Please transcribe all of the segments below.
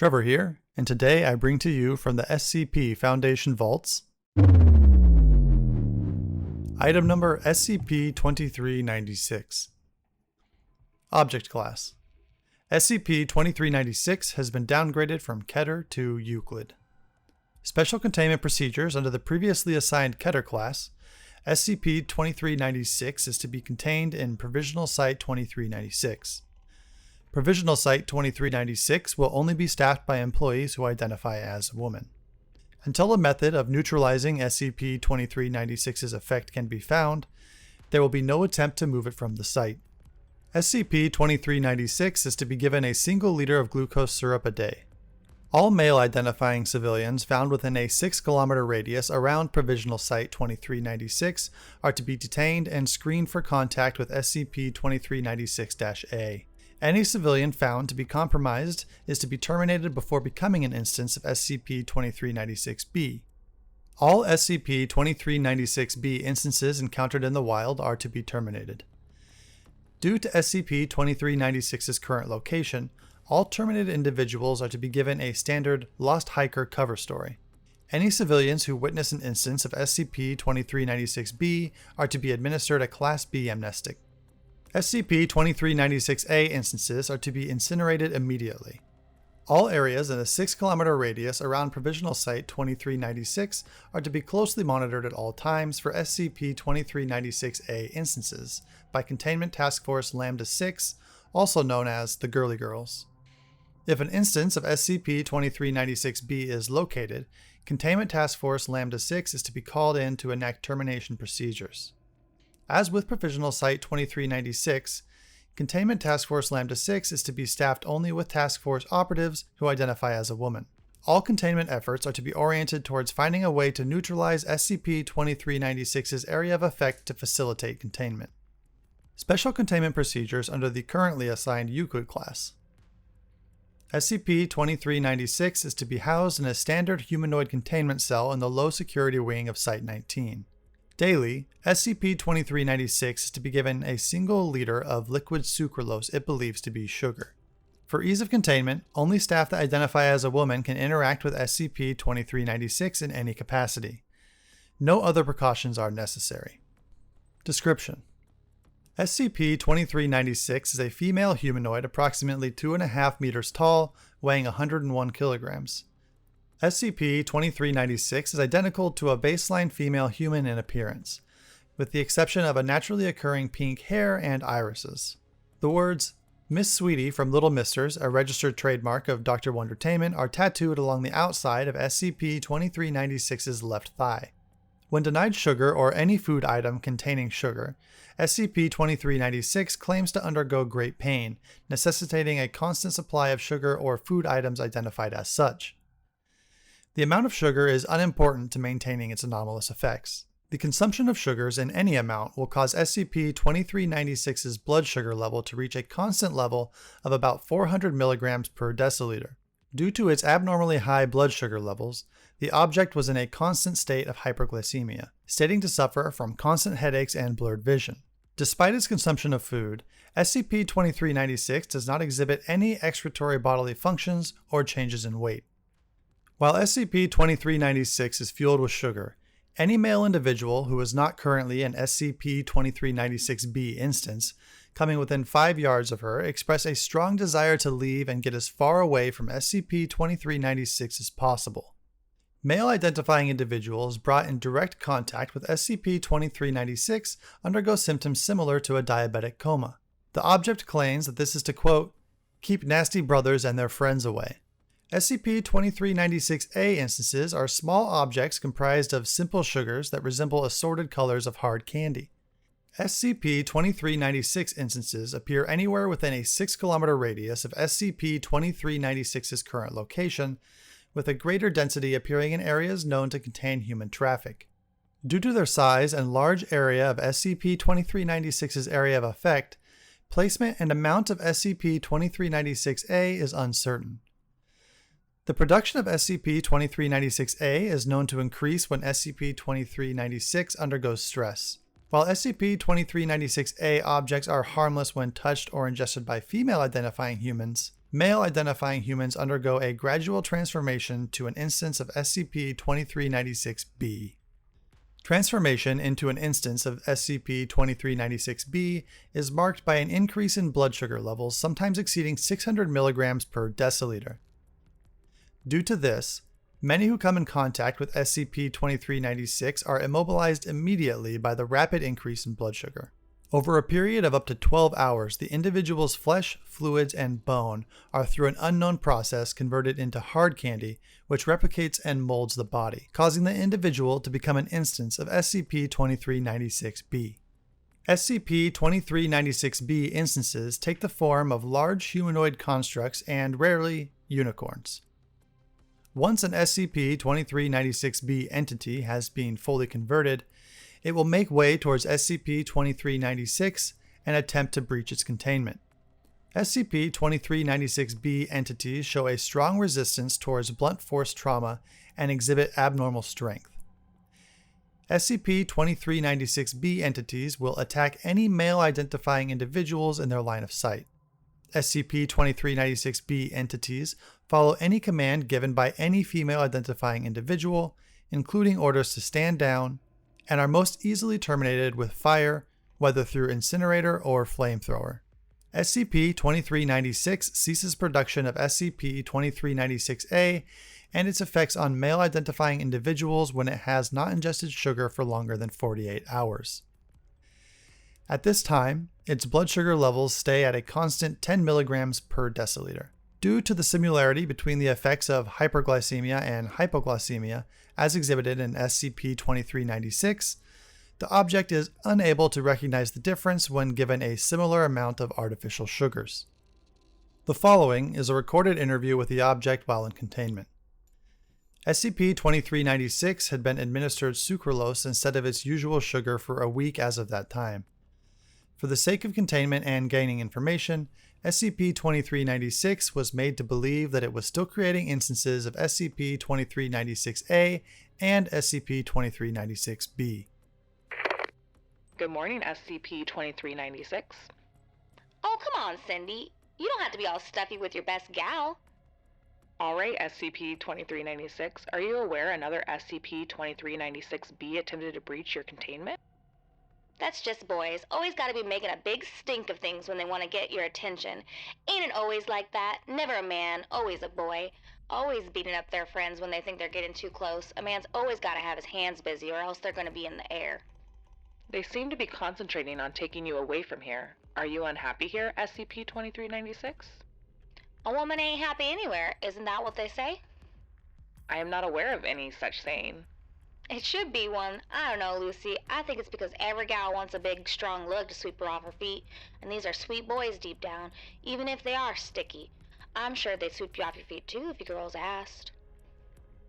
Trevor here, and today I bring to you from the SCP Foundation Vaults item number SCP-2396. Object Class SCP-2396 has been downgraded from Keter to Euclid. Special Containment Procedures under the previously assigned Keter class. SCP-2396 is to be contained in Provisional Site 2396. Provisional Site 2396 will only be staffed by employees who identify as a woman. Until a method of neutralizing SCP-2396's effect can be found, there will be no attempt to move it from the site. SCP-2396 is to be given a single liter of glucose syrup a day. All male identifying civilians found within a 6-kilometer radius around Provisional Site 2396 are to be detained and screened for contact with SCP-2396-A. Any civilian found to be compromised is to be terminated before becoming an instance of SCP-2396-B. All SCP-2396-B instances encountered in the wild are to be terminated. Due to SCP-2396's current location, all terminated individuals are to be given a standard Lost Hiker cover story. Any civilians who witness an instance of SCP-2396-B are to be administered a Class B amnestic. SCP-2396-A instances are to be incinerated immediately. All areas in a 6-kilometer radius around Provisional Site 2396 are to be closely monitored at all times for SCP-2396-A instances by Containment Task Force Lambda-6, also known as the Girly Girls. If an instance of SCP-2396-B is located, Containment Task Force Lambda-6 is to be called in to enact termination procedures. As with Provisional Site 2396, Containment Task Force Lambda-6 is to be staffed only with Task Force operatives who identify as a woman. All containment efforts are to be oriented towards finding a way to neutralize SCP-2396's area of effect to facilitate containment. Special Containment Procedures under the currently assigned Euclid class. SCP-2396 is to be housed in a standard humanoid containment cell in the low security wing of Site-19. Daily, SCP-2396 is to be given a single liter of liquid sucralose it believes to be sugar. For ease of containment, only staff that identify as a woman can interact with SCP-2396 in any capacity. No other precautions are necessary. Description: SCP-2396 is a female humanoid approximately 2.5 meters tall, weighing 101 kilograms. SCP-2396 is identical to a baseline female human in appearance, with the exception of a naturally occurring pink hair and irises. The words Miss Sweetie from Little Misters, a registered trademark of Dr. Wondertainment, are tattooed along the outside of SCP-2396's left thigh. When denied sugar or any food item containing sugar, SCP-2396 claims to undergo great pain, necessitating a constant supply of sugar or food items identified as such. The amount of sugar is unimportant to maintaining its anomalous effects. The consumption of sugars in any amount will cause SCP-2396's blood sugar level to reach a constant level of about 400 mg per deciliter. Due to its abnormally high blood sugar levels, the object was in a constant state of hyperglycemia, stating to suffer from constant headaches and blurred vision. Despite its consumption of food, SCP-2396 does not exhibit any excretory bodily functions or changes in weight. While SCP-2396 is fueled with sugar, any male individual who is not currently an SCP-2396-B instance coming within 5 yards of her express a strong desire to leave and get as far away from SCP-2396 as possible. Male identifying individuals brought in direct contact with SCP-2396 undergo symptoms similar to a diabetic coma. The object claims that this is to, quote, keep nasty brothers and their friends away. SCP-2396-A instances are small objects comprised of simple sugars that resemble assorted colors of hard candy. SCP-2396 instances appear anywhere within a 6-kilometer radius of SCP-2396's current location, with a greater density appearing in areas known to contain human traffic. Due to their size and large area of SCP-2396's area of effect, placement and amount of SCP-2396-A is uncertain. The production of SCP-2396-A is known to increase when SCP-2396 undergoes stress. While SCP-2396-A objects are harmless when touched or ingested by female identifying humans, male identifying humans undergo a gradual transformation to an instance of SCP-2396-B. Transformation into an instance of SCP-2396-B is marked by an increase in blood sugar levels, sometimes exceeding 600 mg per deciliter. Due to this, many who come in contact with SCP-2396 are immobilized immediately by the rapid increase in blood sugar. Over a period of up to 12 hours, the individual's flesh, fluids, and bone are through an unknown process converted into hard candy, which replicates and molds the body, causing the individual to become an instance of SCP-2396-B. SCP-2396-B instances take the form of large humanoid constructs and, rarely, unicorns. Once an SCP-2396-B entity has been fully converted, it will make way towards SCP-2396 and attempt to breach its containment. SCP-2396-B entities show a strong resistance towards blunt force trauma and exhibit abnormal strength. SCP-2396-B entities will attack any male-identifying individuals in their line of sight. SCP-2396-B entities follow any command given by any female-identifying individual, including orders to stand down, and are most easily terminated with fire, whether through incinerator or flamethrower. SCP-2396 ceases production of SCP-2396-A and its effects on male-identifying individuals when it has not ingested sugar for longer than 48 hours. At this time, its blood sugar levels stay at a constant 10 mg per deciliter. Due to the similarity between the effects of hyperglycemia and hypoglycemia, as exhibited in SCP-2396, the object is unable to recognize the difference when given a similar amount of artificial sugars. The following is a recorded interview with the object while in containment. SCP-2396 had been administered sucralose instead of its usual sugar for a week as of that time. For the sake of containment and gaining information, SCP-2396 was made to believe that it was still creating instances of SCP-2396-A and SCP-2396-B. Good morning, SCP-2396. Oh, come on, Cindy. You don't have to be all stuffy with your best gal. Alright, SCP-2396, are you aware another SCP-2396-B attempted to breach your containment? That's just boys. Always gotta be making a big stink of things when they want to get your attention. Ain't it always like that? Never a man, always a boy. Always beating up their friends when they think they're getting too close. A man's always gotta have his hands busy or else they're gonna be in the air. They seem to be concentrating on taking you away from here. Are you unhappy here, SCP-2396? A woman ain't happy anywhere, isn't that what they say? I am not aware of any such saying. It should be one. I don't know, Lucy. I think it's because every gal wants a big, strong lug to sweep her off her feet. And these are sweet boys deep down, even if they are sticky. I'm sure they'd sweep you off your feet too if you girls asked.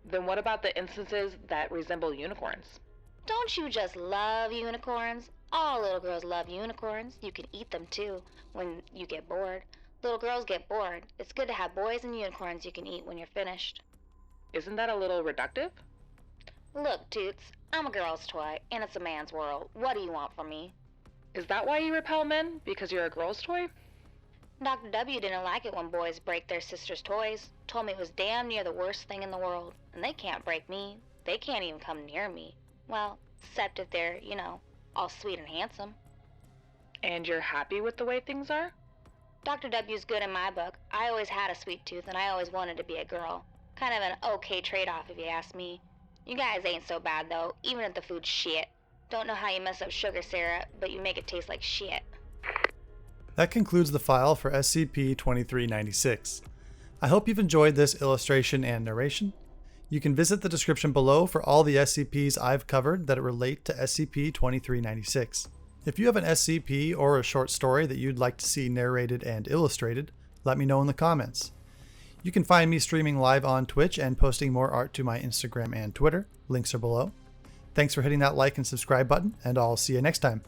Then what about the instances that resemble unicorns? Don't you just love unicorns? All little girls love unicorns. You can eat them too when you get bored. Little girls get bored. It's good to have boys and unicorns you can eat when you're finished. Isn't that a little reductive? Look, Toots, I'm a girl's toy, and it's a man's world. What do you want from me? Is that why you repel men? Because you're a girl's toy? Dr. W didn't like it when boys break their sisters' toys. Told me it was damn near the worst thing in the world. And they can't break me. They can't even come near me. Well, except if they're, all sweet and handsome. And you're happy with the way things are? Dr. W's good in my book. I always had a sweet tooth, and I always wanted to be a girl. Kind of an okay trade-off if you ask me. You guys ain't so bad, though, even if the food's shit. Don't know how you mess up sugar syrup, but you make it taste like shit. That concludes the file for SCP-2396. I hope you've enjoyed this illustration and narration. You can visit the description below for all the SCPs I've covered that relate to SCP-2396. If you have an SCP or a short story that you'd like to see narrated and illustrated, let me know in the comments. You can find me streaming live on Twitch and posting more art to my Instagram and Twitter. Links are below. Thanks for hitting that like and subscribe button, and I'll see you next time.